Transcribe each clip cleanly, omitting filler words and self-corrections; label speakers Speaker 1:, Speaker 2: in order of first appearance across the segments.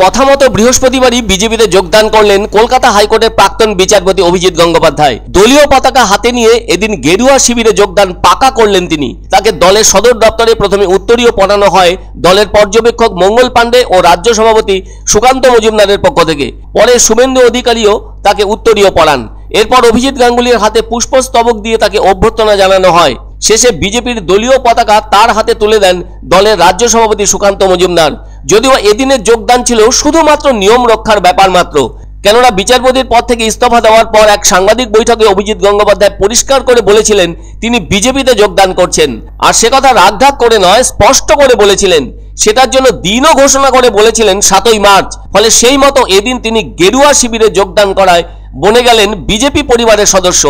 Speaker 1: কথা মতো বৃহস্পতিবারই বিজেপিতে যোগদান করলেন কলকাতা হাইকোর্টের প্রাক্তন বিচারপতি অভিজিৎ গঙ্গোপাধ্যায়। দলীয় পতাকা হাতে নিয়ে এদিন গেরুয়া শিবিরে যোগদান পাকা করলেন তিনি। তাকে দলের সদর দপ্তরে প্রথমে উত্তরীয় পড়ানো হয় দলের পর্যবেক্ষক মঙ্গল পাণ্ডে ও রাজ্য সভাপতি সুকান্ত মজুমদারের পক্ষ থেকে। পরে শুভেন্দু অধিকারীও তাকে উত্তরীয় পড়ান। এরপর অভিজিৎ গাঙ্গুলির হাতে পুষ্পস্তবক দিয়ে তাকে অভ্যর্থনা জানানো হয়। শেষে বিজেপির দলীয় পতাকা তার হাতে তুলে দেন দলের রাজ্য সভাপতি সুকান্ত মজুমদার। যদিও এদিনের যোগদান ছিল শুধুমাত্র নিয়ম রক্ষার ব্যাপার মাত্র, কেননা বিচারপতির পদ থেকে ইস্তফা দেওয়ার পর এক সাংবাদিক বৈঠকে অভিজিৎ গঙ্গোপাধ্যায় পরিষ্কার করে বলেছিলেন তিনি বিজেপিতে যোগদান করছেন। আর সে কথা রাগঢাক করে নয়, স্পষ্ট করে বলেছিলেন। সেটার জন্য দিনও ঘোষণা করে বলেছিলেন 7ই মার্চ। ফলে সেই মতো এদিন তিনি গেরুয়া শিবিরে যোগদান করায় বনে গেলেন বিজেপি পরিবারের সদস্য।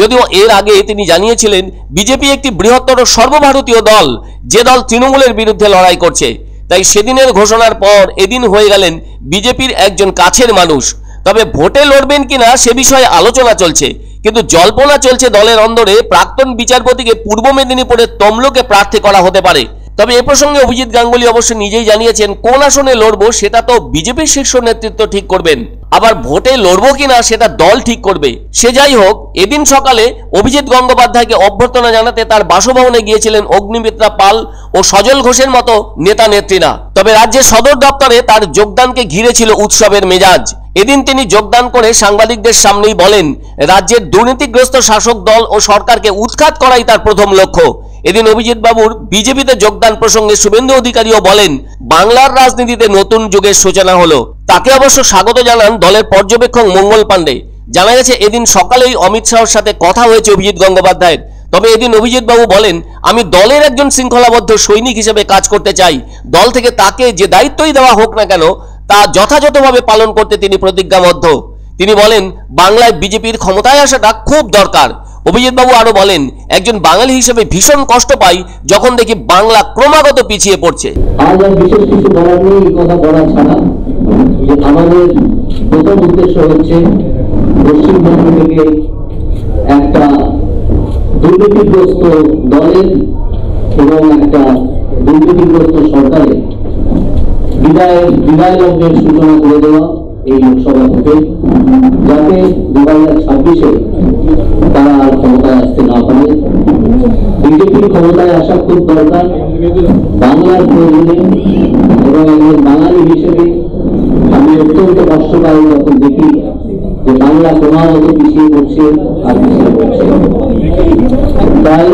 Speaker 1: যদিও এর আগে তিনি জানিয়েছিলেন বিজেপি একটি বৃহত্তর সর্বভারতীয় দল, যে দল তৃণমূলের বিরুদ্ধে লড়াই করছে। তাই সেদিনের ঘোষণার পর এদিন হয়ে গেলেন বিজেপির একজন কাছের মানুষ। তবে ভোটে লড়বেন কিনা সে বিষয়ে আলোচনা চলছে, কিন্তু জল্পনা চলছে দলের অন্দরে প্রাক্তন বিচারপতিকে পূর্ব মেদিনীপুরের তমলুকে প্রার্থী করা হতে পারে। তবে এ প্রসঙ্গে অভিজিৎ গাঙ্গুলি অবশ্য নিজেই জানিয়েছেন কোন আসনে লড়বো সেটা তো বিজেপির শীর্ষ নেতৃত্ব ঠিক করবেন, আবার ভোটে লড়বো কিনা সেটা দল ঠিক করবে। সে যাই হোক, এদিন সকালে অভিজিৎ গঙ্গোপাধ্যায়কে অভ্যর্থনা জানাতে তার বাসভবনে গিয়েছিলেন অগ্নিমিত্রা পাল ও সজল ঘোষের মতো নেতা নেত্রীরা। তবে রাজ্যের সদর দপ্তরে তার যোগদানকে ঘিরে ছিল উৎসবের মেজাজ। এদিন তিনি যোগদান করে সাংবাদিকদের সামনেই বলেন রাজ্যের দুর্নীতিগ্রস্ত শাসক দল ও সরকারকে উৎখাত করাই তার প্রথম লক্ষ্য। এদিন অভিজিৎ বাবুর বিজেপিতে যোগদান প্রসঙ্গে শুভেন্দু অধিকারীও বলেন বাংলার রাজনীতিতে নতুন যুগের সূচনা হলো। তাকে অবশ্য স্বাগত জানান দলের পর্যবেক্ষক মঙ্গল পাণ্ডে। জানা গেছে এদিন সকালেই অমিত শাহর সাথে কথা হয়েছে অভিজিৎ গঙ্গোপাধ্যায়ের। তবে এদিন অভিজিৎ বাবু বলেন আমি দলের একজন শৃঙ্খলাবদ্ধ সৈনিক হিসেবে কাজ করতে চাই। দল থেকে তাকে যে দায়িত্বই দেওয়া হোক না কেন তা যথাযথভাবে পালন করতে তিনি প্রতিজ্ঞাবদ্ধ। তিনি বলেন বাংলায় বিজেপির ক্ষমতায় আসাটা খুব দরকার। অভিজিৎ বাবু আরো বলেন একজন বাঙালি হিসেবে ভীষণ কষ্ট পাই যখন দেখি বাংলা ক্রমাগত পিছিয়ে পড়ছে।
Speaker 2: আজ আর বিশেষ কিছু বলার নেই, এই কথা বলা ছাড়া যে আমাদের প্রথম উদ্দেশ্য হচ্ছে পশ্চিমবঙ্গ থেকে একটা দুর্নীতিগ্রস্ত দলের এবং একটা দুর্নীতিগ্রস্ত সরকারের বিদায় লগ্নের সূচনা করে দেওয়া এই লোকসভা থেকে, যাতে 2026-এ তারা আর ক্ষমতায় আসতে না পারে। বিজেপির ক্ষমতায় আসা খুব দরকার বাংলার প্রয়োজনে, এবং একজন বাঙালি হিসেবে আমি অত্যন্ত কষ্ট পাই যখন দেখি যে বাংলা ক্রমাগত পিছিয়ে পড়ছে আর পিছিয়ে পড়ছে। তাই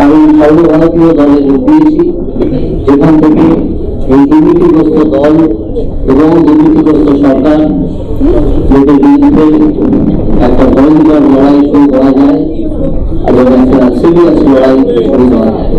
Speaker 2: আমি সর্বভারতীয় দলে যোগ দিয়েছি, যেখান থেকে এই দুর্নীতিগ্রস্ত দল এবং দুর্নীতিগ্রস্ত সরকার এদের বিরুদ্ধে একটা ভয়ঙ্কর লড়াই শুরু করা যায় এবং একটা সিরিয়াস লড়াই শুরু করা যায়।